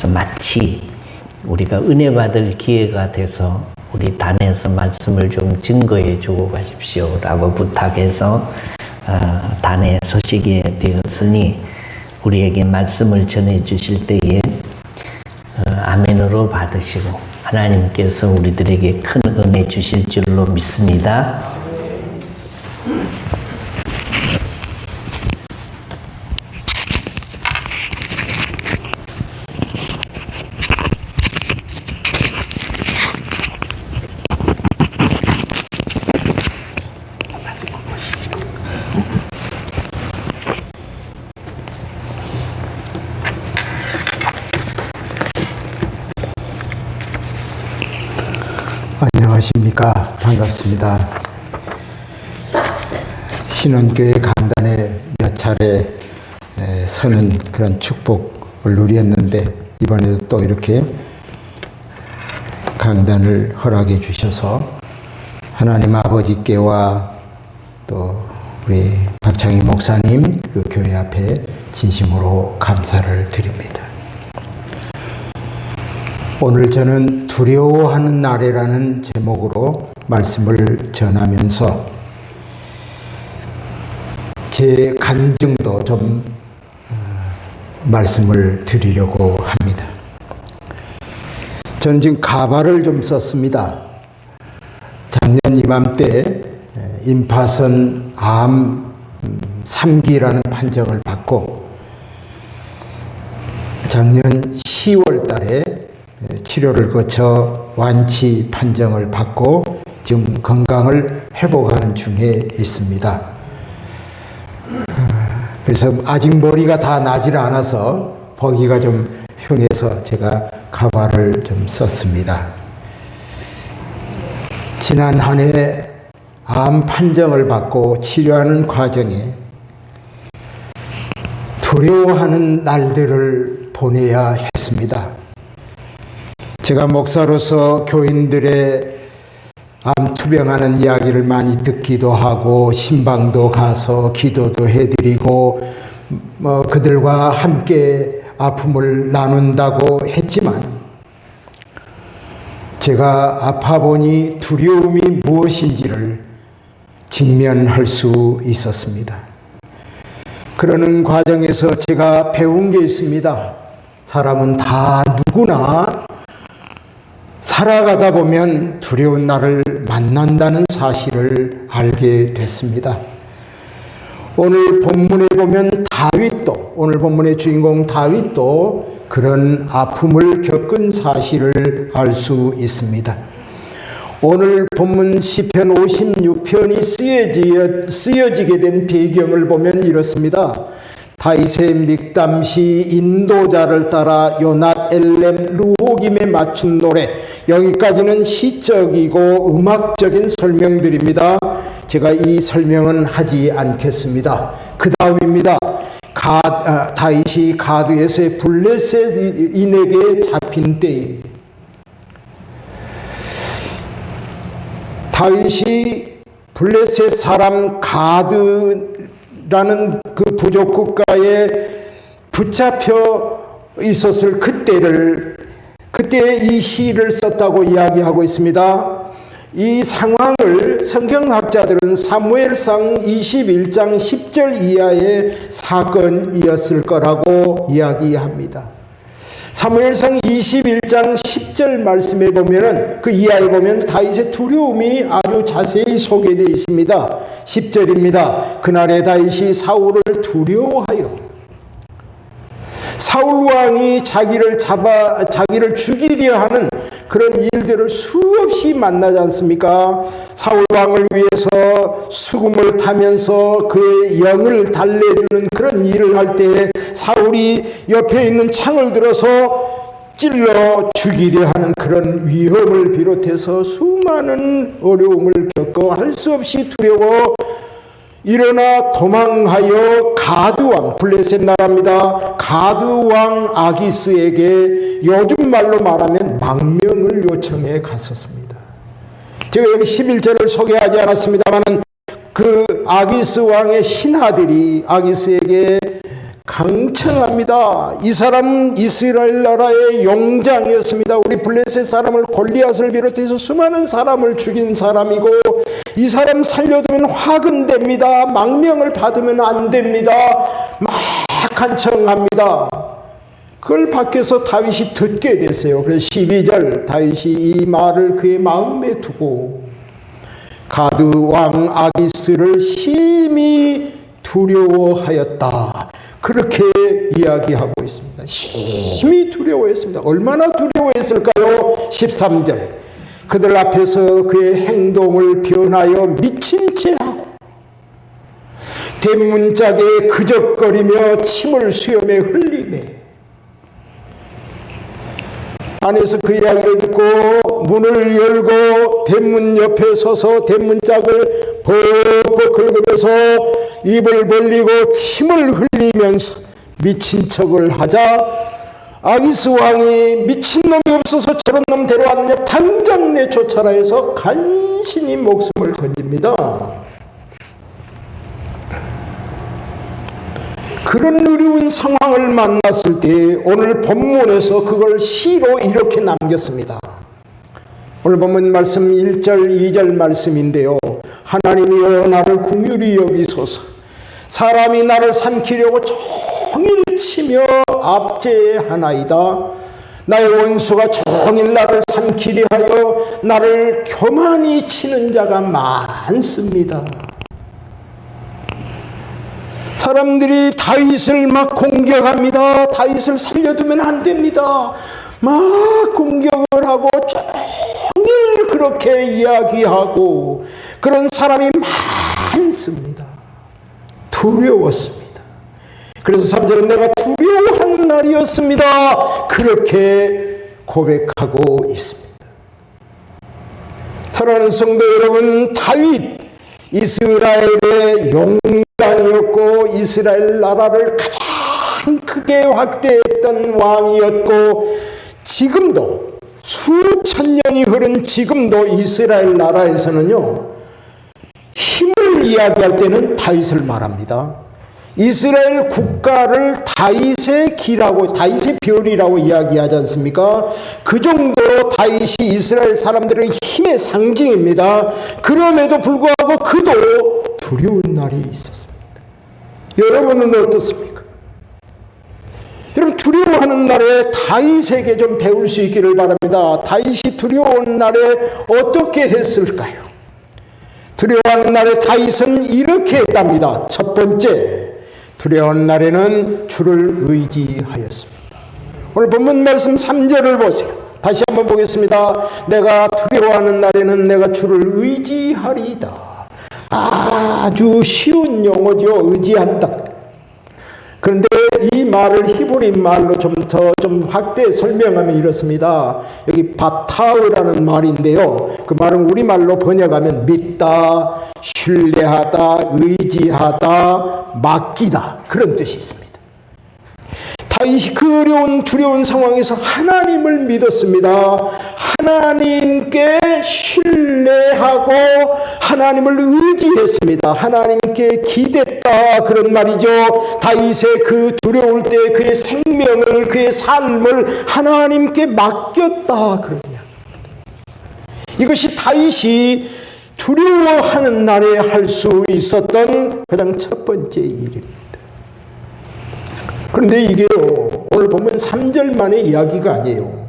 마치 우리가 은혜 받을 기회가 돼서 우리 단에서 말씀을 좀 증거해 주고 가십시오 라고 부탁해서 단에 서시게 되었으니 우리에게 말씀을 전해 주실 때에 아멘으로 받으시고 하나님께서 우리들에게 큰 은혜 주실 줄로 믿습니다. 안녕하십니까. 반갑습니다. 신원교회 강단에 몇 차례 서는 그런 축복을 누렸는데 이번에도 또 이렇게 강단을 허락해 주셔서 하나님 아버지께와 또 우리 박창희 목사님 그 교회 앞에 진심으로 감사를 드립니다. 오늘 저는 두려워하는 날이라는 제목으로 말씀을 전하면서 제 간증도 좀 말씀을 드리려고 합니다. 저는 지금 가발을 좀 썼습니다. 작년 이맘때 임파선 암 3기라는 판정을 받고 작년 10월 달에 치료를 거쳐 완치 판정을 받고 지금 건강을 회복하는 중에 있습니다. 그래서 아직 머리가 다 나질 않아서 보기가 좀 흉해서 제가 가발을 좀 썼습니다. 지난 한 해 암 판정을 받고 치료하는 과정에 두려워하는 날들을 보내야 했습니다. 제가 목사로서 교인들의 암 투병하는 이야기를 많이 듣기도 하고 신방도 가서 기도도 해드리고 그들과 함께 아픔을 나눈다고 했지만 제가 아파 보니 두려움이 무엇인지를 직면할 수 있었습니다. 그러는 과정에서 제가 배운 게 있습니다. 사람은 다 누구나 살아가다 보면 두려운 날을 만난다는 사실을 알게 됐습니다. 오늘 본문에 보면 다윗도, 오늘 본문의 주인공 다윗도 그런 아픔을 겪은 사실을 알 수 있습니다. 오늘 본문 시편 56편이 쓰여지게 된 배경을 보면 이렇습니다. 다윗의 믹담시 인도자를 따라 요낫 엘렘 르호김에 맞춘 노래. 여기까지는 시적이고 음악적인 설명들입니다. 제가 이 설명은 하지 않겠습니다. 그 다음입니다. 다윗이 가드에서의 블레셋인에게 잡힌 때에 다윗이 블레셋 사람 가드라는 그 부족 국가에 붙잡혀 있었을 그때 이 시를 썼다고 이야기하고 있습니다. 이 상황을 성경학자들은 사무엘상 21장 10절 이하의 사건이었을 거라고 이야기합니다. 사무엘상 21장 10절 말씀에 보면은 그 이하에 보면 다윗의 두려움이 아주 자세히 소개되어 있습니다. 10절입니다. 그날에 다윗이 사울을 두려워하여 사울 왕이 자기를 죽이려 하는 그런 일들을 수없이 만나지 않습니까? 사울 왕을 위해서 수금을 타면서 그의 영을 달래주는 그런 일을 할 때 사울이 옆에 있는 창을 들어서 찔러 죽이려 하는 그런 위험을 비롯해서 수많은 어려움을 겪어 할 수 없이 두려워 일어나 도망하여 가드왕, 블레셋 나라입니다. 가드왕 아기스에게 요즘 말로 말하면 망명을 요청해 갔었습니다. 제가 여기 11절을 소개하지 않았습니다만 그 아기스 왕의 신하들이 아기스에게 강청합니다. 이 사람 이스라엘 나라의 용장이었습니다. 우리 블레셋 사람을 골리앗을 비롯해서 수많은 사람을 죽인 사람이고, 이 사람 살려두면 화근됩니다. 망명을 받으면 안 됩니다. 막 간청합니다. 그걸 밖에서 다윗이 듣게 됐어요. 그래서 12절 다윗이 이 말을 그의 마음에 두고 가드 왕 아기스를 심히 두려워하였다. 그렇게 이야기하고 있습니다. 심히 두려워했습니다. 얼마나 두려워했을까요? 13절 그들 앞에서 그의 행동을 변하여 미친 채 하고 대문짝에 그적거리며 침을 수염에 흘리매, 안에서 그 이야기를 듣고 문을 열고 대문 옆에 서서 대문짝을 벅벅 긁으면서 입을 벌리고 침을 흘리면서 미친 척을 하자, 아기스 왕이 미친놈이 없어서 저런 놈 데려왔느냐, 당장 내쫓아라 해서 간신히 목숨을 건집니다. 그런 어려운 상황을 만났을 때 오늘 본문에서 그걸 시로 이렇게 남겼습니다. 오늘 본문 말씀 1절 2절 말씀인데요. 하나님이여 나를 긍휼히 여기소서. 사람이 나를 삼키려고 종일 치며 압제하나이다. 나의 원수가 종일 나를 삼키려 하여 나를 교만히 치는 자가 많습니다. 사람들이 다윗을 막 공격합니다. 다윗을 살려두면 안 됩니다. 막 공격을 하고 종일 그렇게 이야기하고 그런 사람이 많습니다. 두려웠습니다. 그래서 3절은 내가 두려워하는 날이었습니다. 그렇게 고백하고 있습니다. 사랑하는 성도 여러분, 다윗 이스라엘의 용장이었고 이스라엘 나라를 가장 크게 확대했던 왕이었고, 지금도 수천 년이 흐른 지금도 이스라엘 나라에서는요, 힘을 이야기할 때는 다윗을 말합니다. 이스라엘 국가를 다윗의 기라고, 다윗의 별이라고 이야기하지 않습니까? 그 정도로 다윗이 이스라엘 사람들의 힘의 상징입니다. 그럼에도 불구하고 그도 두려운 날이 있었습니다. 여러분은 어떻습니까? 여러분, 두려워하는 날에 다윗에게 좀 배울 수 있기를 바랍니다. 다윗이 두려운 날에 어떻게 했을까요? 두려워하는 날에 다윗은 이렇게 했답니다. 첫 번째, 두려운 날에는 주를 의지하였습니다. 오늘 본문 말씀 3절을 보세요. 다시 한번 보겠습니다. 내가 두려워하는 날에는 내가 주를 의지하리이다. 아주 쉬운 용어죠. 의지한다. 그런데 이 말을 히브리 말로 좀 확대 설명하면 이렇습니다. 여기 바타우라는 말인데요. 그 말은 우리말로 번역하면 믿다, 신뢰하다, 의지하다, 맡기다, 그런 뜻이 있습니다. 다윗이 그 어려운 두려운 상황에서 하나님을 믿었습니다. 하나님께 신뢰하고 하나님을 의지했습니다. 하나님께 기댔다, 그런 말이죠. 다윗의 그 두려울 때 그의 생명을, 그의 삶을 하나님께 맡겼다, 그런 이야기. 이것이 다윗이 두려워하는 날에 할 수 있었던 가장 첫 번째 일입니다. 그런데 이게요, 오늘 보면 3절만의 이야기가 아니에요.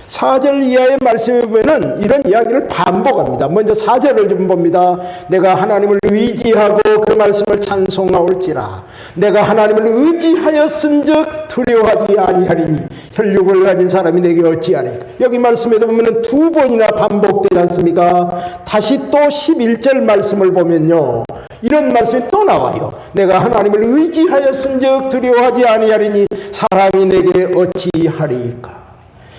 4절 이하의 말씀에 보면 이런 이야기를 반복합니다. 먼저 4절을 좀 봅니다. 내가 하나님을 의지하고 그 말씀을 찬송하올지라. 내가 하나님을 의지하였은즉 두려워하지 아니하리니 혈육을 가진 사람이 내게 어찌하리까. 여기 말씀에도 보면 두 번이나 반복되지 않습니까? 다시 또 11절 말씀을 보면요, 이런 말씀이 또 나와요. 내가 하나님을 의지하였은즉 두려워하지 아니하리니 사람이 내게 어찌하리까.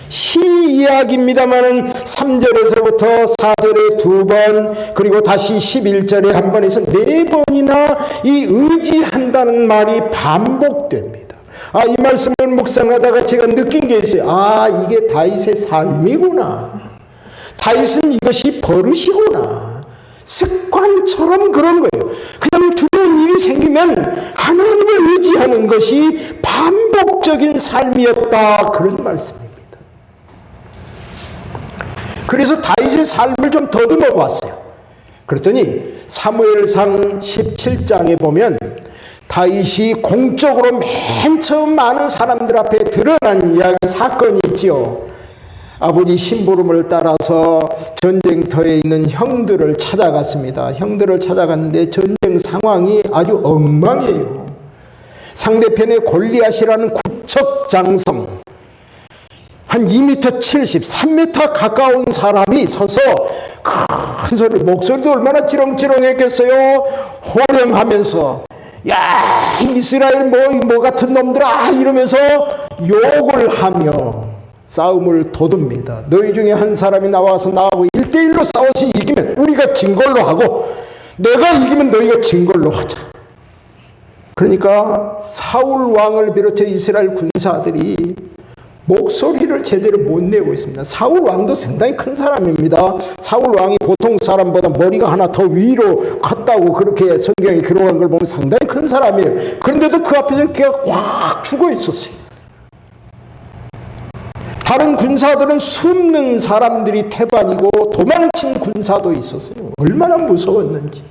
시 이야기입니다만은 3절에서부터 4절에 두 번, 그리고 다시 11절에 한 번에서 네 번이나 이 의지한다는 말이 반복됩니다. 이 말씀을 묵상하다가 제가 느낀 게 있어요. 이게 다윗의 삶이구나. 다윗은 이것이 버릇이구나. 습관처럼 그런 거예요. 그냥 두려워 이런 일이 생기면 하나님을 의지하는 것이 반복적인 삶이었다, 그런 말씀입니다. 그래서 다윗의 삶을 좀 더듬어 봤어요. 그랬더니 사무엘상 17장에 보면 다윗이 공적으로 맨 처음 많은 사람들 앞에 드러난 이야기, 사건이 있지요. 아버지 심부름을 따라서 전쟁터에 있는 형들을 찾아갔습니다. 형들을 찾아갔는데 전쟁 상황이 아주 엉망이에요. 상대편의 골리앗이라는 구척장성, 한 2m 70, 3m 가까운 사람이 서서 큰 소리, 목소리도 얼마나 지렁지렁했겠어요. 호령하면서 야, 이스라엘 뭐 같은 놈들아, 이러면서 욕을 하며 싸움을 돋웁니다. 너희 중에 한 사람이 나와서 나하고 1대1로 싸워서 이기면 우리가 진 걸로 하고, 내가 이기면 너희가 진 걸로 하자. 그러니까 사울 왕을 비롯해 이스라엘 군사들이 목소리를 제대로 못 내고 있습니다. 사울 왕도 상당히 큰 사람입니다. 사울 왕이 보통 사람보다 머리가 하나 더 위로 컸다고 그렇게 성경에 기록한 걸 보면 상당히 큰 사람이에요. 그런데도 그 앞에서 걔가 확 죽어 있었어요. 다른 군사들은 숨는 사람들이 태반이고 도망친 군사도 있었어요. 얼마나 무서웠는지.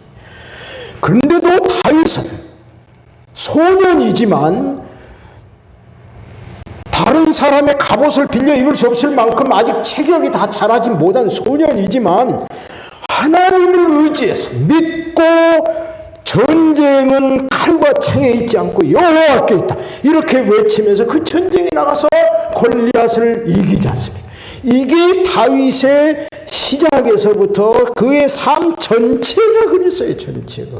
그런데도 다윗은 소년이지만 다른 사람의 갑옷을 빌려 입을 수 없을 만큼 아직 체격이 다 자라지 못한 소년이지만 하나님을 의지해서 믿고, 전쟁은 칼과 창에 있지 않고 여호와께 있다, 이렇게 외치면서 그 전쟁에 나가서 골리앗을 이기지 않습니다. 이게 다윗의 시작에서부터 그의 삶 전체가 그랬어요. 전체가.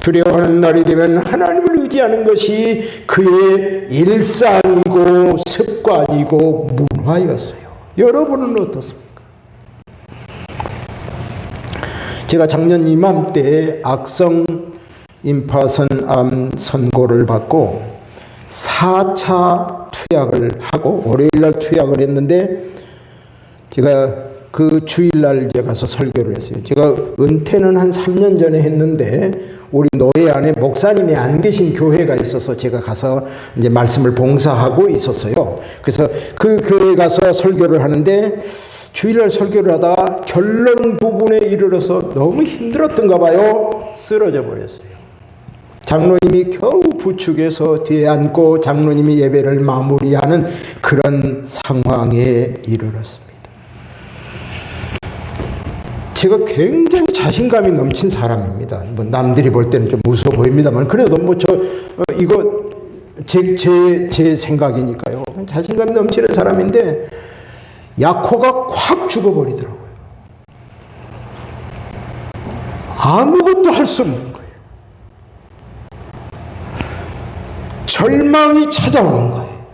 두려워하는 날이 되면 하나님을 의지하는 것이 그의 일상이고 습관이고 문화였어요. 여러분은 어떻습니까? 제가 작년 이맘때 악성 임파선암 선고를 받고 4차 투약을 하고 월요일날 투약을 했는데, 제가 그 주일날 제가 가서 설교를 했어요. 제가 은퇴는 한 3년 전에 했는데 우리 노예 안에 목사님이 안 계신 교회가 있어서 제가 가서 이제 말씀을 봉사하고 있었어요. 그래서 그 교회에 가서 설교를 하는데, 주일날 설교를 하다가 결론 부분에 이르러서 너무 힘들었던가 봐요. 쓰러져 버렸어요. 장로님이 겨우 부축해서 뒤에 앉고 장로님이 예배를 마무리하는 그런 상황에 이르렀습니다. 제가 굉장히 자신감이 넘친 사람입니다. 뭐 남들이 볼 때는 좀 무서워 보입니다만, 그래도 이거 제 생각이니까요. 자신감이 넘치는 사람인데 야코가 확 죽어버리더라고요. 아무것도 할 수 없는 거예요. 절망이 찾아오는 거예요.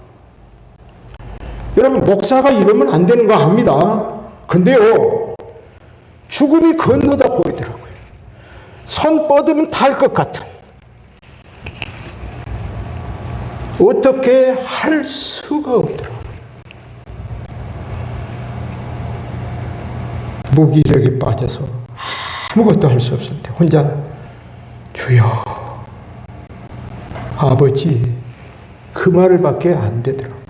여러분, 목사가 이러면 안 되는 거 압니다. 근데요, 죽음이 건너다 보이더라고요. 손 뻗으면 닿을 것 같은, 어떻게 할 수가 없더라고요. 무기력에 빠져서 아무것도 할 수 없을 때 혼자 주여, 아버지, 그 말을 밖에 안 되더라고요.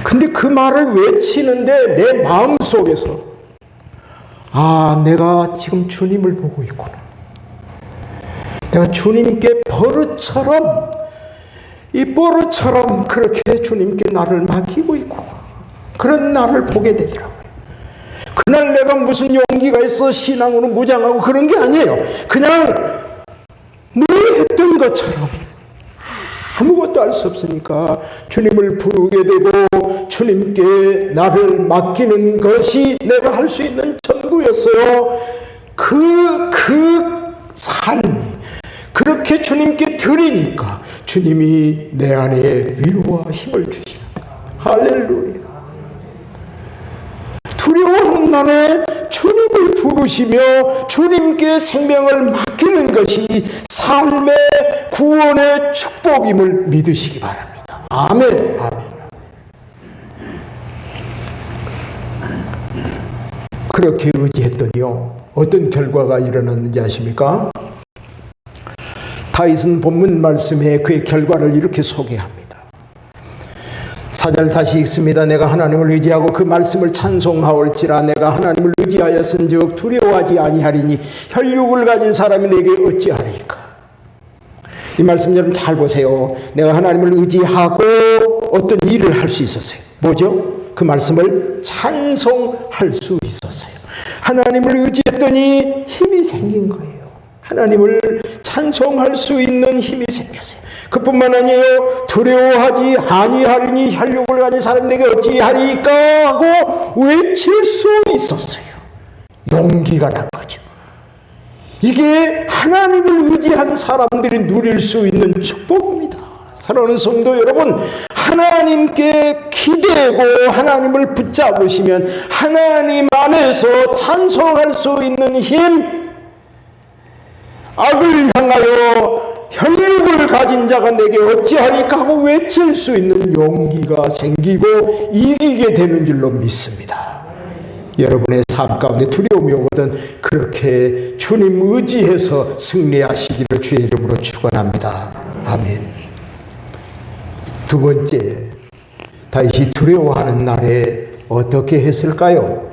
근데 그 말을 외치는데 내 마음속에서, 아, 내가 지금 주님을 보고 있구나. 내가 주님께 버릇처럼, 이 버릇처럼 그렇게 주님께 나를 맡기고 있구나. 그런 나를 보게 되더라고요. 그날 내가 무슨 용기가 있어 신앙으로 무장하고 그런 게 아니에요. 그냥 늘 했던 것처럼 아무것도 할 수 없으니까 주님을 부르게 되고 주님께 나를 맡기는 것이 내가 할 수 있는 전부였어요. 그 삶이 그렇게 주님께 드리니까 주님이 내 안에 위로와 힘을 주십니다. 할렐루야. 두려워하는 날에 주님을 부르시며 주님께 생명을 맡기는 것이 삶의 구원의 축복임을 믿으시기 바랍니다. 아멘. 아멘. 그렇게 의지했더니요, 어떤 결과가 일어났는지 아십니까? 다윗은 본문 말씀에 그의 결과를 이렇게 소개합니다. 4절 다시 읽습니다. 내가 하나님을 의지하고 그 말씀을 찬송하올지라. 내가 하나님을 의지하였은즉 두려워하지 아니하리니 혈육을 가진 사람이 내게 어찌하리까. 이 말씀 여러분 잘 보세요. 내가 하나님을 의지하고 어떤 일을 할 수 있었어요. 뭐죠? 그 말씀을 찬송할 수 있었어요. 하나님을 의지했더니 힘이 생긴 거예요. 하나님을 찬송할 수 있는 힘이 생겼어요. 그뿐만 아니에요. 두려워하지 아니하리니 혈육을 가진 사람에게 어찌하리까 하고 외칠 수 있었어요. 용기가 난 거죠. 이게 하나님을 의지한 사람들이 누릴 수 있는 축복입니다. 사랑하는 성도 여러분, 하나님께 기대고 하나님을 붙잡으시면 하나님 안에서 찬송할 수 있는 힘, 악을 향하여 혈육을 가진 자가 내게 어찌하리까 하고 외칠 수 있는 용기가 생기고 이기게 되는 줄로 믿습니다. 여러분의 삶 가운데 두려움이 오거든 그렇게 주님 의지해서 승리하시기를 주의 이름으로 축원합니다. 아멘. 두 번째, 다윗이 두려워하는 날에 어떻게 했을까요?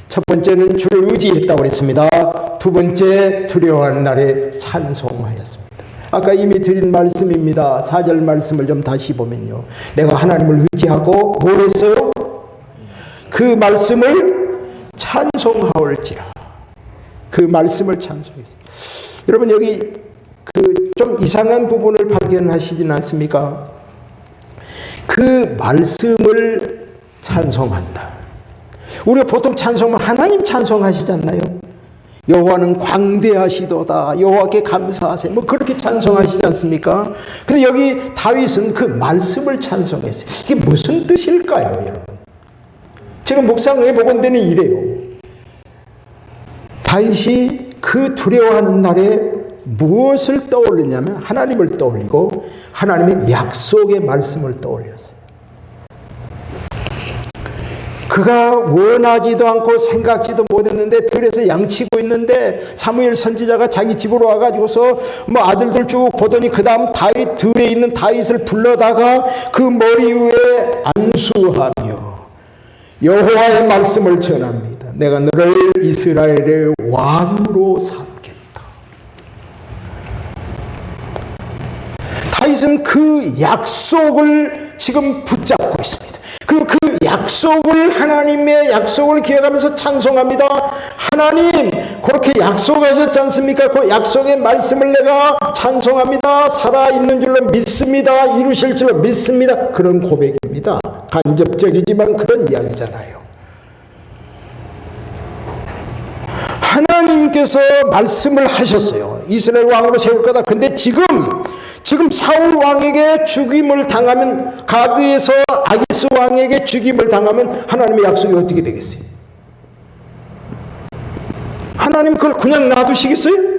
첫 번째는 주를 의지했다고 했습니다. 두 번째, 두려워하는 날에 찬송하였습니다. 아까 이미 드린 말씀입니다. 4절 말씀을 좀 다시 보면요. 내가 하나님을 의지하고 뭘 했어요? 그 말씀을 찬송하올지라. 그 말씀을 찬송했어요. 여러분 여기 그 좀 이상한 부분을 발견하시진 않습니까? 그 말씀을 찬송한다. 우리가 보통 찬송하면 하나님 찬송하시지 않나요? 여호와는 광대하시도다. 여호와께 감사하세요. 뭐 그렇게 찬송하시지 않습니까? 근데 여기 다윗은 그 말씀을 찬송했어요. 이게 무슨 뜻일까요, 여러분? 제가 묵상해 보건 데는 이래요. 다윗이 그 두려워하는 날에 무엇을 떠올리냐면 하나님을 떠올리고 하나님의 약속의 말씀을 떠올렸어요. 그가 원하지도 않고 생각지도 못했는데 들에서 양치고 있는데 사무엘 선지자가 자기 집으로 와가지고서 뭐 아들들 쭉 보더니 그 다음 다윗 들에 있는 다윗을 불러다가 그 머리 위에 안수하며 여호와의 말씀을 전합니다. 내가 너를 이스라엘의 왕으로 삼겠다. 다윗은 그 약속을 지금 붙잡고 있습니다. 그리고 그 약속을 하나님의 약속을 기억하면서 찬송합니다. 하나님 그렇게 약속하셨지 않습니까? 그 약속의 말씀을 내가 찬송합니다. 살아있는 줄로 믿습니다. 이루실 줄로 믿습니다. 그런 고백입니다. 간접적이지만 그런 이야기잖아요. 하나님께서 말씀을 하셨어요. 이스라엘 왕으로 세울 거다. 근데 지금 사울 왕에게 죽임을 당하면, 가드에서 아기스 왕에게 죽임을 당하면 하나님의 약속이 어떻게 되겠어요? 하나님 그걸 그냥 놔두시겠어요?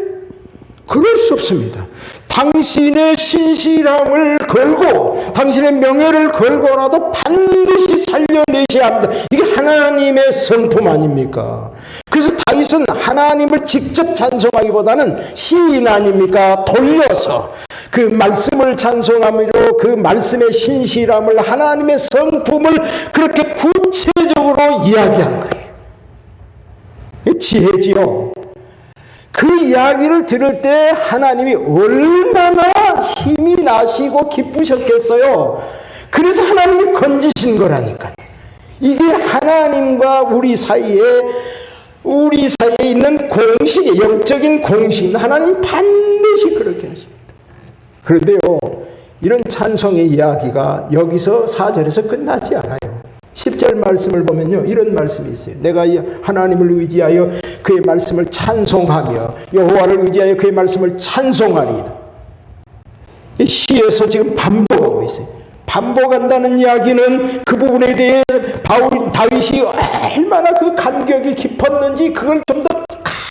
그럴 수 없습니다. 당신의 신실함을 걸고 당신의 명예를 걸고라도 반드시 살려내셔야 합니다. 이게 하나님의 성품 아닙니까? 그래서 다윗은 하나님을 직접 찬송하기보다는 시인 아닙니까? 돌려서 그 말씀을 찬송함으로 그 말씀의 신실함을, 하나님의 성품을 그렇게 구체적으로 이야기한 거예요. 지혜지요. 그 이야기를 들을 때 하나님이 얼마나 힘이 나시고 기쁘셨겠어요. 그래서 하나님이 건지신 거라니까요. 이게 하나님과 우리 사이에 있는 공식의 영적인 공식입니다. 하나님 반드시 그렇게 하십니다. 그런데요, 이런 찬송의 이야기가 여기서 4절에서 끝나지 않아요. 10절 말씀을 보면요, 이런 말씀이 있어요. 내가 하나님을 의지하여 그의 말씀을 찬송하며 여호와를 의지하여 그의 말씀을 찬송하리이다. 이 시에서 지금 반복하고 있어요. 반복한다는 이야기는 그 부분에 대해 다윗이 얼마나 그 감격이 깊었는지 그걸 좀 더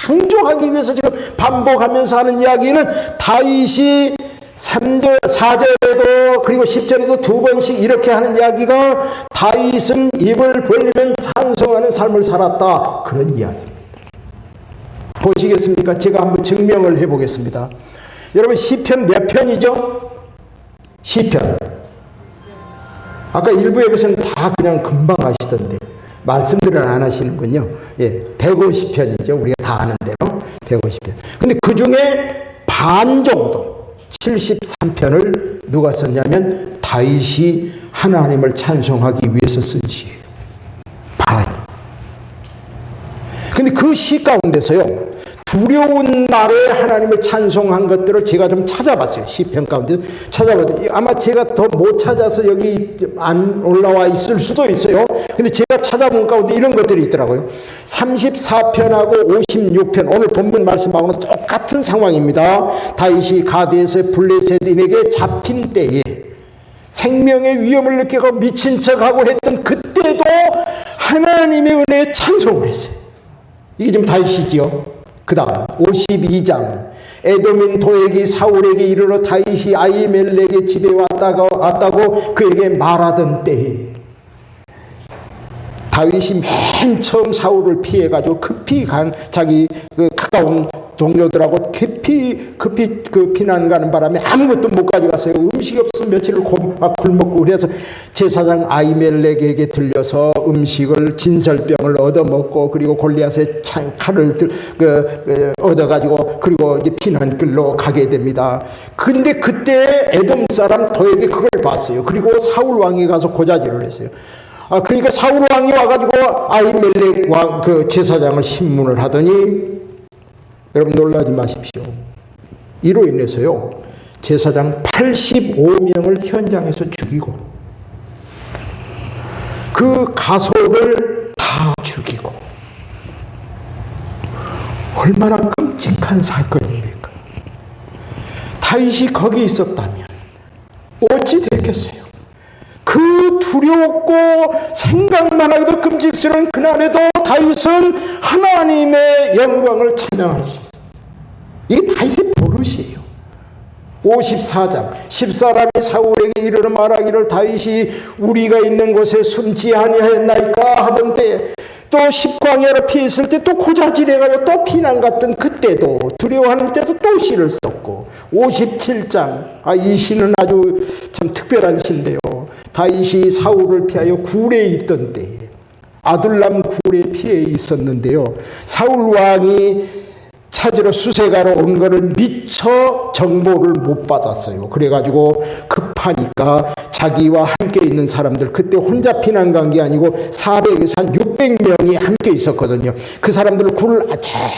강조하기 위해서 지금 반복하면서 하는 이야기는, 다윗이 3절, 4절에도 그리고 10절에도 두 번씩 이렇게 하는 이야기가 다윗은 입을 벌리면 찬송하는 삶을 살았다, 그런 이야기입니다. 보시겠습니까? 제가 한번 증명을 해보겠습니다. 여러분 시편 몇 편이죠? 시편. 아까 일부에서는 다 그냥 금방 아시던데 말씀들을 안 하시는군요. 예, 150편이죠. 우리가 다 아는 대로 150편. 근데 그 중에 반 정도 73편을 누가 썼냐면 다윗이 하나님을 찬송하기 위해서 쓴 시예요. 반이. 근데 그 시 가운데서요, 두려운 날에 하나님을 찬송한 것들을 제가 좀 찾아봤어요. 시편 가운데 찾아봤는데 아마 제가 더 못 찾아서 여기 안 올라와 있을 수도 있어요. 근데 제가 찾아본 가운데 이런 것들이 있더라고요. 34편하고 56편, 오늘 본문 말씀하고는 똑같은 상황입니다. 다윗이 가드에서 블레셋인에게 잡힌 때에 생명의 위험을 느끼고 미친 척하고 했던 그때도 하나님의 은혜에 찬송을 했어요. 이게 지금 다윗이지요. 그 다음 52장, 에돔인 도액이 사울에게 이르러 다윗이 아히멜렉의 집에 왔다고 그에게 말하던 때에 다윗이 맨 처음 사울을 피해가지고 급히 자기 그 가까운 동료들하고 급히 그 피난 가는 바람에 아무것도 못 가져갔어요. 음식이 없어서 며칠을 굶었고, 그래서 제사장 아히멜렉에게 들려서 음식을 진설병을 얻어먹고, 그리고 골리앗의 칼을 얻어가지고, 그리고 이제 피난길로 가게 됩니다. 근데 그때 에돔 사람 도에게 그걸 봤어요. 그리고 사울 왕이 가서 고자질을 했어요. 그러니까 사울 왕이 와가지고 아히멜렉 왕 그 제사장을 신문을 하더니, 여러분 놀라지 마십시오. 이로 인해서요, 제사장 85명을 현장에서 죽이고, 그 가족을 다 죽이고, 얼마나 끔찍한 사건입니까? 다윗이 거기 있었다면 어찌 됐겠어요? 그 두렵고 생각만 하기도 끔찍스러운 그날에도 다윗은 하나님의 영광을 찬양할 수 있었어요. 이게 다윗의 버릇이에요. 54장, 10사람이 사울에게 이르러 말하기를 다윗이 우리가 있는 곳에 숨지 아니하였나이까 하던 때, 또 10광야로 피했을 때 또 고자질해가지고 또 피난 갔던 그때도, 두려워하는 때도 또 시를 썼고, 57장, 이 시는 아주 참 특별한 시인데요. 다윗이 사울을 피하여 굴에 있던 때에, 아둘람 굴에 피해 있었는데요, 사울 왕이 찾으러 수색하러 온 거를 미처 정보를 못 받았어요. 그래가지고 급하니까 자기와 함께 있는 사람들, 그때 혼자 피난 간 게 아니고 400에서 한 600명이 함께 있었거든요. 그 사람들을 굴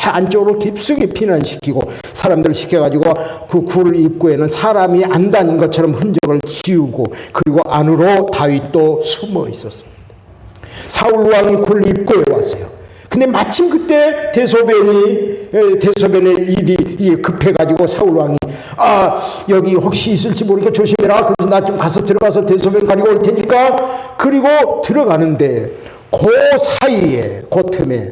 안쪽으로 깊숙이 피난시키고, 사람들을 시켜가지고 그 굴 입구에는 사람이 안 다닌 것처럼 흔적을 지우고, 그리고 안으로 다윗도 숨어 있었습니다. 사울 왕이 굴 입구에 왔어요. 근데 마침 그때 대소변의 일이 급해가지고 사울 왕이 여기 혹시 있을지 모르니까 조심해라. 그래서 나 좀 가서 들어가서 대소변 가지고 올 테니까. 그리고 들어가는데 그 사이에, 그 틈에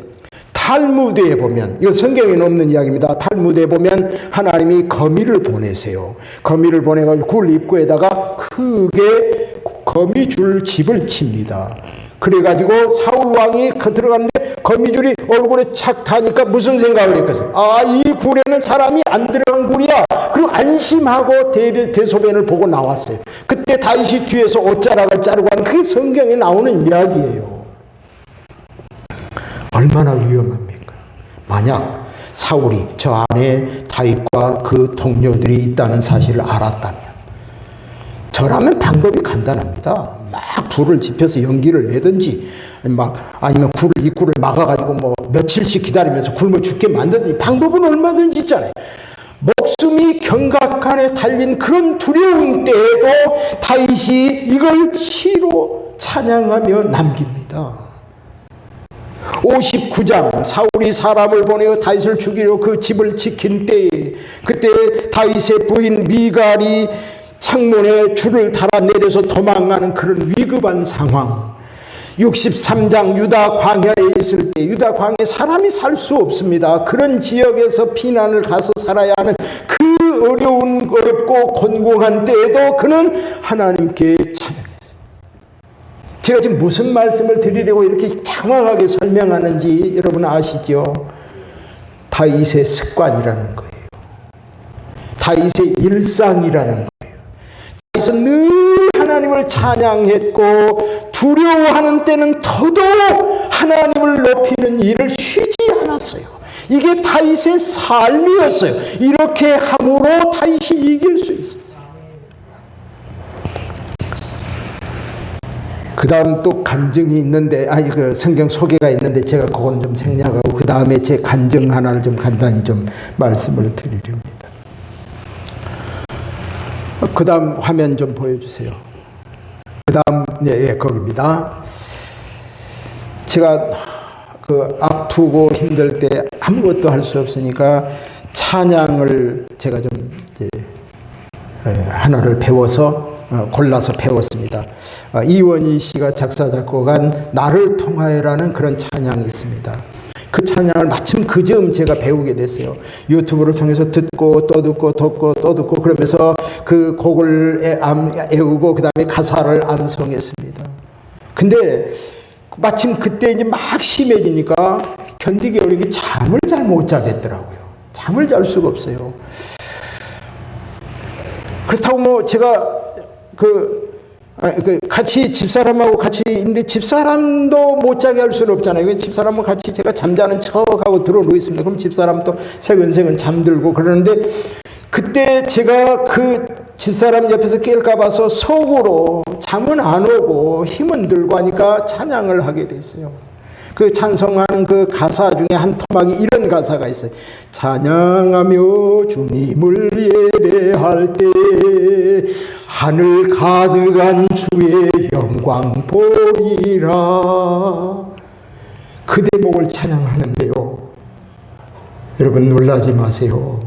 탈무드에 보면, 이거 성경에는 없는 이야기입니다. 탈무드에 보면 하나님이 거미를 보내세요. 거미를 보내가지고 굴 입구에다가 크게 거미줄 집을 칩니다. 그래가지고 사울 왕이 들어갔는데 거미줄이 얼굴에 착 타니까 무슨 생각을 했겠어요? 이 굴에는 사람이 안 들어간 굴이야. 그리고 안심하고 대소변을 보고 나왔어요. 그때 다윗이 뒤에서 옷자락을 자르고 하는, 그게 성경에 나오는 이야기예요. 얼마나 위험합니까? 만약 사울이 저 안에 다윗과 그 동료들이 있다는 사실을 알았다면, 저라면 방법이 간단합니다. 막 불을 지펴서 연기를 내든지, 아니면 입구를 막아가지고 며칠씩 기다리면서 굶어 죽게 만들든지, 방법은 얼마든지 있잖아요. 목숨이 경각간에 달린 그런 두려운 때에도 다윗이 이걸 시로 찬양하며 남깁니다. 59장, 사울이 사람을 보내어 다윗을 죽이려 그 집을 지킨 때에, 그때 다윗의 부인 미갈이 창문에 줄을 달아 내려서 도망가는 그런 위급한 상황. 63장, 유다 광야에 있을 때, 유다 광야에 사람이 살 수 없습니다. 그런 지역에서 피난을 가서 살아야 하는 그 어렵고 곤궁한 때에도 그는 하나님께 찬양했어요. 제가 지금 무슨 말씀을 드리려고 이렇게 장황하게 설명하는지 여러분 아시죠? 다윗의 습관이라는 거예요. 다윗의 일상이라는 거예요. 다윗은 늘 하나님을 찬양했고 두려워하는 때는 더더욱 하나님을 높이는 일을 쉬지 않았어요. 이게 다윗의 삶이었어요. 이렇게 함으로 다윗이 이길 수 있었어요. 그 다음 또 간증이 있는데, 그 성경 소개가 있는데 제가 그거는 좀 생략하고 그 다음에 제 간증 하나를 좀 간단히 좀 말씀을 드리렵니다. 그 다음 화면 좀 보여주세요. 그 다음, 거기입니다. 제가 그 아프고 힘들 때 아무것도 할 수 없으니까 찬양을 제가 좀 하나를 배워서 골라서 배웠습니다. 이원희 씨가 작사 작곡한 나를 통하여라는 그런 찬양이 있습니다. 그 찬양을 마침 그 즈음 제가 배우게 됐어요. 유튜브를 통해서 듣고 또 듣고 또 듣고 그러면서 그 곡을 애우고 그 다음에 가사를 암송했습니다. 근데 마침 그때 이제 막 심해지니까 견디기 어려운 게 잠을 잘 못 자겠더라고요. 잠을 잘 수가 없어요. 그렇다고 뭐 제가 같이 집사람하고 같이 있는데 집사람도 못 자게 할 수는 없잖아요. 집사람은 같이 제가 잠자는 척하고 들어놓습니다. 그럼 집사람도 새근새근 잠들고 그러는데 그때 제가 그 집사람 옆에서 깰까 봐서 속으로 잠은 안 오고 힘은 들고 하니까 찬양을 하게 됐어요. 그 찬송하는 그 가사 중에 한 토막이 이런 가사가 있어요. 찬양하며 주님을 예배할 때 하늘 가득한 주의 영광 보리라. 그 대목을 찬양하는데요. 여러분 놀라지 마세요.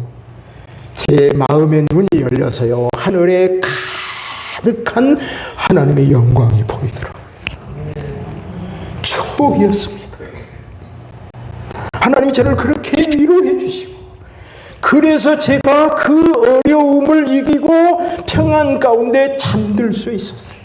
제 마음의 눈이 열려서요. 하늘에 가득한 하나님의 영광이 보이더라고요. 축복이었습니다. 하나님이 저를 그렇게 위로해 주시고 그래서 제가 그 어려움을 이기고 평안 가운데 잠들 수 있었어요.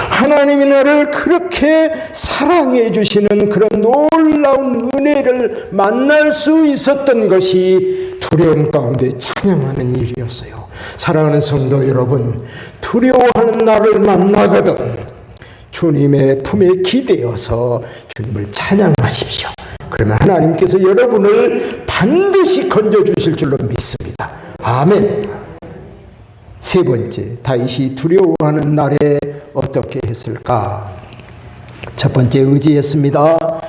하나님이 나를 그렇게 사랑해 주시는 그런 놀라운 은혜를 만날 수 있었던 것이 두려움 가운데 찬양하는 일이었어요. 사랑하는 성도 여러분, 두려워하는 나를 만나거든 주님의 품에 기대어서 주님을 찬양하십시오. 그러면 하나님께서 여러분을 반드시 건져주실 줄로 믿습니다. 아멘. 세 번째, 다윗이 두려워하는 날에 어떻게 했을까? 첫 번째 의지했습니다.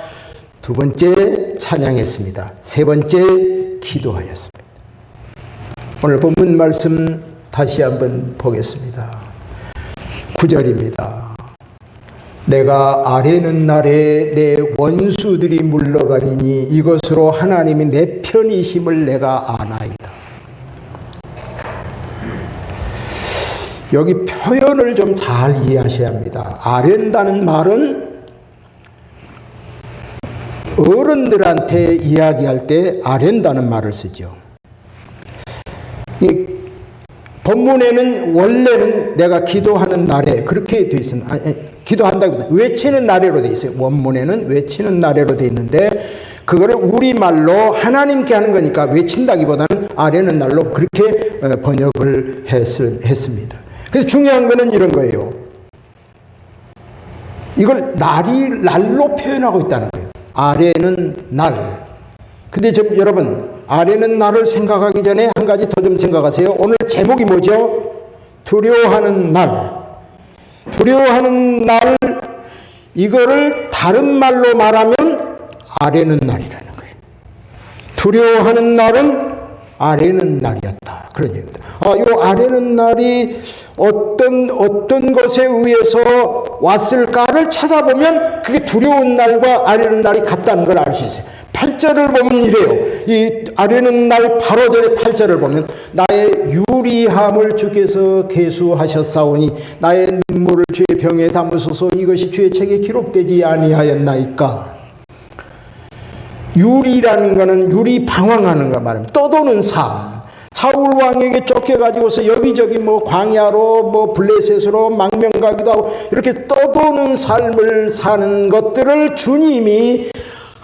두 번째 찬양했습니다. 세 번째 기도하였습니다. 오늘 본문 말씀 다시 한번 보겠습니다. 9절입니다. 내가 아뢰는 날에 내 원수들이 물러가리니 이것으로 하나님이 내 편이심을 내가 아나이다. 여기 표현을 좀 잘 이해하셔야 합니다. 아뢰는다는 말은 어른들한테 이야기할 때 아뢰는다는 말을 쓰죠. 이 본문에는 원래는 내가 기도하는 날에 그렇게 되어 있습니다. 기도한다기보다 외치는 날에로 되어 있어요. 원문에는 외치는 날에로 되어 있는데 그거를 우리말로 하나님께 하는 거니까 외친다기보다는 아뢰는 날로 그렇게 번역을 했습니다. 그래서 중요한 거는 이런 거예요. 이걸 날로 표현하고 있다는 거예요. 아뢰는 날. 근데 여러분 아뢰는 날을 생각하기 전에 한 가지 더 좀 생각하세요. 오늘 제목이 뭐죠? 두려워하는 날. 두려워하는 날, 이거를 다른 말로 말하면 아뢰는 날이라는 거예요. 두려워하는 날은 아뢰는 날이었다. 그런 얘기입니다. 이 아뢰는 날이 어떤 것에 의해서 왔을까를 찾아보면 그게 두려운 날과 아뢰는 날이 같다는 걸 알 수 있어요. 8절을 보면 이래요. 이 아뢰는 날 바로 전에 8절을 보면 나의 유리함을 주께서 계수하셨사오니 나의 눈물을 주의 병에 담으소서 이것이 주의 책에 기록되지 아니하였나이까. 유리라는 거는 유리 방황하는 거 말입니다. 떠도는 삶. 사울 왕에게 쫓겨가지고서 여기저기 광야로 블레셋으로 망명가기도 하고 이렇게 떠도는 삶을 사는 것들을 주님이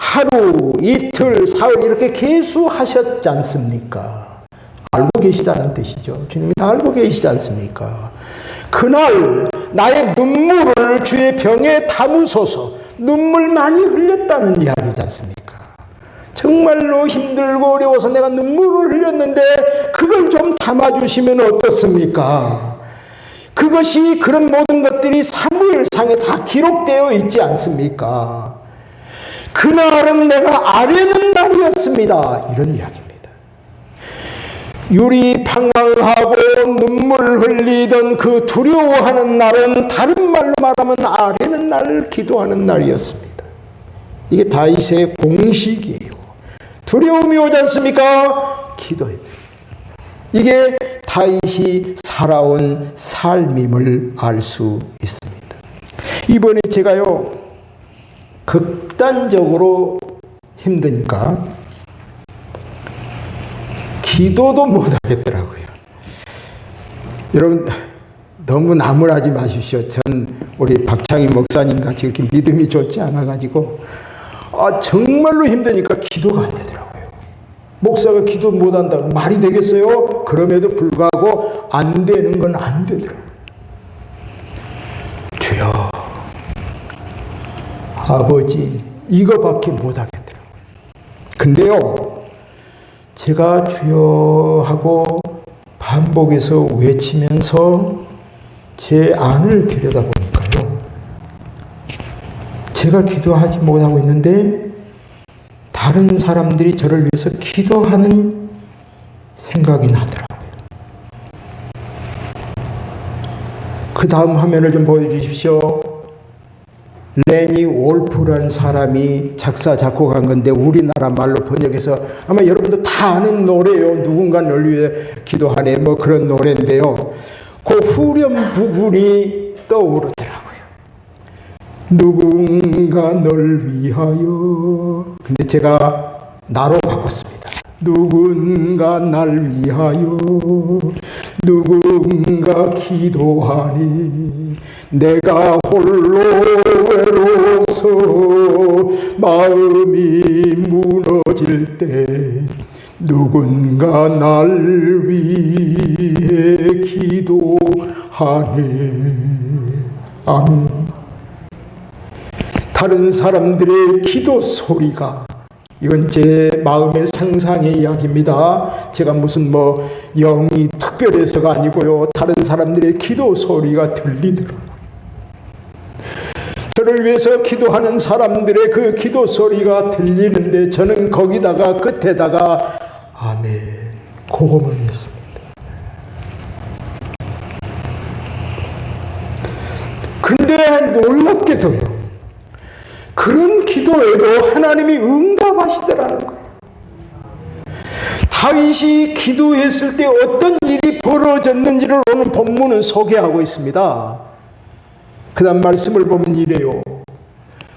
하루, 이틀, 사흘 이렇게 계수하셨지 않습니까? 알고 계시다는 뜻이죠. 주님이 다 알고 계시지 않습니까? 그날 나의 눈물을 주의 병에 담으소서. 눈물 많이 흘렸다는 이야기지 않습니까? 정말로 힘들고 어려워서 내가 눈물을 흘렸는데 그걸 좀 담아주시면 어떻습니까? 그것이 그런 모든 것들이 사무엘상에 다 기록되어 있지 않습니까? 그날은 내가 아뢰는 날이었습니다. 이런 이야기입니다. 유리 방황하고 눈물 흘리던 그 두려워하는 날은 다른 말로 말하면 아뢰는 날, 기도하는 날이었습니다. 이게 다윗의 공식이에요. 두려움이 오지 않습니까? 기도해야 돼요. 이게 다윗이 살아온 삶임을 알 수 있습니다. 이번에 제가요, 극단적으로 힘드니까 기도도 못하겠더라고요. 여러분 너무 나무라지 마십시오. 전 우리 박창희 목사님 같이 이렇게 믿음이 좋지 않아가지고 정말로 힘드니까 기도가 안 되더라고요. 목사가 기도 못한다고 말이 되겠어요? 그럼에도 불구하고 안 되는 건 안 되더라고요. 주여, 아버지, 이거밖에 못하겠더라고요. 근데요, 제가 주여 하고 반복해서 외치면서 제 안을 들여다보니까요, 제가 기도하지 못하고 있는데 다른 사람들이 저를 위해서 기도하는 생각이 나더라고요. 그 다음 화면을 좀 보여주십시오. 레니 올프라는 사람이 작사 작곡한 건데 우리나라 말로 번역해서 아마 여러분도 다 아는 노래요. 누군가 널 위해 기도하네, 뭐 그런 노래인데요. 그 후렴 부분이 떠오르더라고요. 누군가 널 위하여. 근데 제가 나로 바꿨습니다. 누군가 날 위하여 누군가 기도하니 내가 홀로 외로워서 마음이 무너질 때 누군가 날 위해 기도하네. 아멘. 다른 사람들의 기도 소리가, 이건 제 마음의 상상의 이야기입니다. 제가 무슨 영이 특별해서가 아니고요. 다른 사람들의 기도 소리가 들리더라고요. 저를 위해서 기도하는 사람들의 그 기도 소리가 들리는데 저는 거기다가 끝에다가 아멘, 그거만 했습니다. 근데 놀랍게도요, 그런 기도에도 하나님이 응답하시더라는 거예요. 다윗이 기도했을 때 어떤 일이 벌어졌는지를 오늘 본문은 소개하고 있습니다. 그 다음 말씀을 보면 이래요.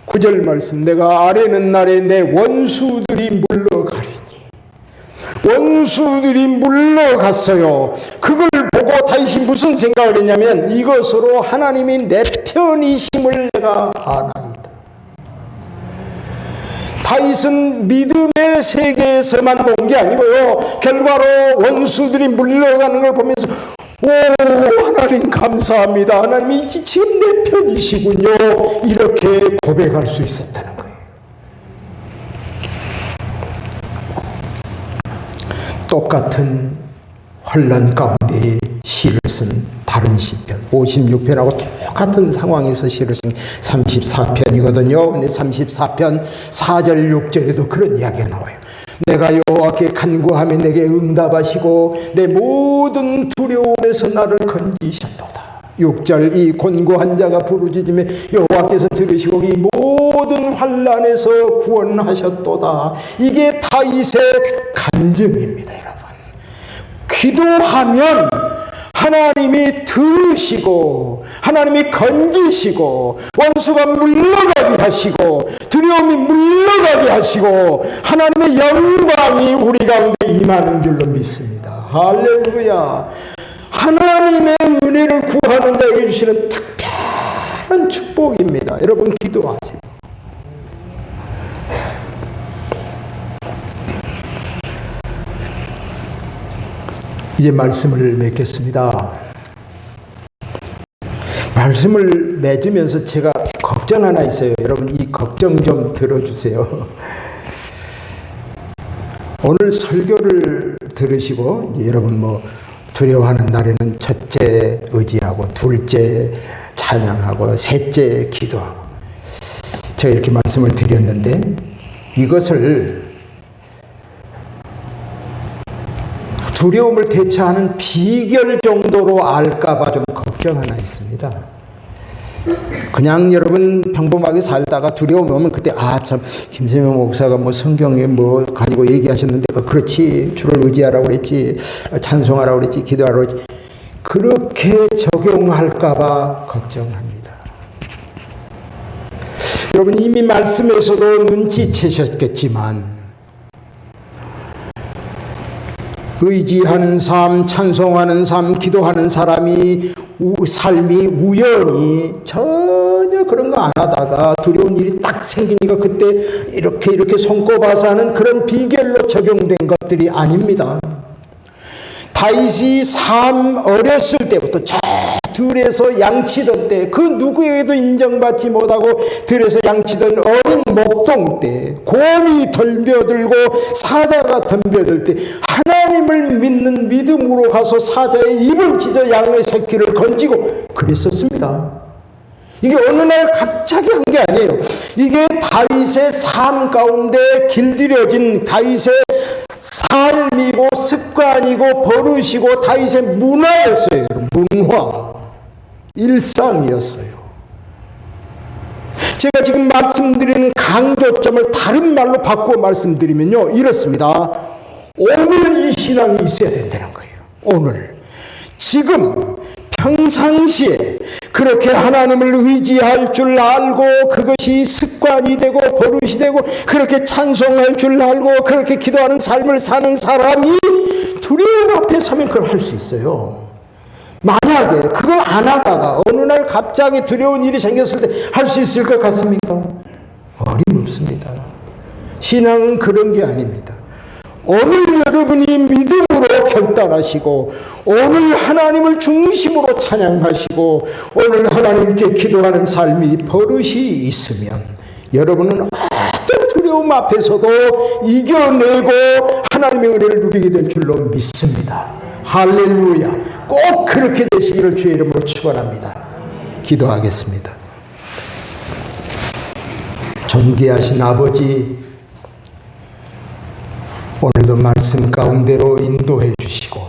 9절 말씀, 내가 아뢰는 날에 내 원수들이 물러가리니. 원수들이 물러갔어요. 그걸 보고 다윗이 무슨 생각을 했냐면 이것으로 하나님이 내 편이심을 내가 아나이다. 다윗은 믿음의 세계에서만 본 게 아니고요, 결과로 원수들이 물러가는 걸 보면서 오, 하나님 감사합니다. 하나님이 지금 내 편이시군요. 이렇게 고백할 수 있었다는 거예요. 똑같은 환난 가운데 시를 쓴 다른 시편 56편하고 똑같은 상황에서 시를 쓴 34편이거든요. 근데 34편 4절 6절에도 그런 이야기가 나와요. 내가 여호와께 간구하면 내게 응답하시고 내 모든 두려움에서 나를 건지셨도다. 6절, 이 곤고한 자가 부르짖으며 여호와께서 들으시고 이 모든 환난에서 구원하셨도다. 이게 다윗의 간증입니다, 여러분. 기도하면 하나님이 들으시고 하나님이 건지시고 원수가 물러가게 하시고 두려움이 물러가게 하시고 하나님의 영광이 우리 가운데 임하는 줄로 믿습니다. 할렐루야. 하나님의 은혜를 구하는 자에게 주시는 특별한 축복입니다. 여러분 기도하세요. 이제 말씀을 맺겠습니다. 말씀을 맺으면서 제가 걱정 하나 있어요. 여러분 이 걱정 좀 들어주세요. 오늘 설교를 들으시고 여러분 뭐 두려워하는 날에는 첫째 의지하고 둘째 찬양하고 셋째 기도하고 제가 이렇게 말씀을 드렸는데 이것을 두려움을 대처하는 비결 정도로 알까봐 좀 걱정 하나 있습니다. 그냥 여러분 평범하게 살다가 두려움 오면 그때 참 김세명 목사가 뭐 성경에 뭐 가지고 얘기하셨는데 그렇지 주를 의지하라고 그랬지 찬송하라고 그랬지 기도하라고 그랬지 그렇게 적용할까봐 걱정합니다. 여러분 이미 말씀에서도 눈치채셨겠지만 의지하는 삶, 찬송하는 삶, 기도하는 삶이 우연히 전혀 그런 거 안 하다가 두려운 일이 딱 생기니까 그때 이렇게 손꼽아서 하는 그런 비결로 적용된 것들이 아닙니다. 다윗이 어렸을 때부터 저 들에서 양치던 때 그 누구에게도 인정받지 못하고 들에서 양치던 어린 목동 때 곰이 덤벼들고 사자가 덤벼들 때 하나님을 믿는 믿음으로 가서 사자의 입을 찢어 양의 새끼를 건지고 그랬었습니다. 이게 어느 날 갑자기 한 게 아니에요. 이게 다윗의 삶 가운데 길들여진 다윗의 삶이고 습관이고 버릇이고 다윗의 문화였어요. 문화, 일상이었어요. 제가 지금 말씀드리는 강조점을 다른 말로 바꾸어 말씀드리면요 이렇습니다. 오늘 이 신앙이 있어야 된다는 거예요. 오늘 지금 평상시에 그렇게 하나님을 의지할 줄 알고 그것이 습관이 되고 버릇이 되고 그렇게 찬송할 줄 알고 그렇게 기도하는 삶을 사는 사람이 두려움 앞에 서면 그걸 할 수 있어요. 만약에 그걸 안 하다가 어느 날 갑자기 두려운 일이 생겼을 때 할 수 있을 것 같습니까? 어림없습니다. 신앙은 그런 게 아닙니다. 오늘 여러분이 믿음으로 결단하시고 오늘 하나님을 중심으로 찬양하시고 오늘 하나님께 기도하는 삶이 버릇이 있으면 여러분은 어떤 두려움 앞에서도 이겨내고 하나님의 은혜를 누리게 될 줄로 믿습니다. 할렐루야. 꼭 그렇게 되시기를 주의 이름으로 축원합니다. 기도하겠습니다. 존귀하신 아버지, 오늘도 말씀 가운데로 인도해 주시고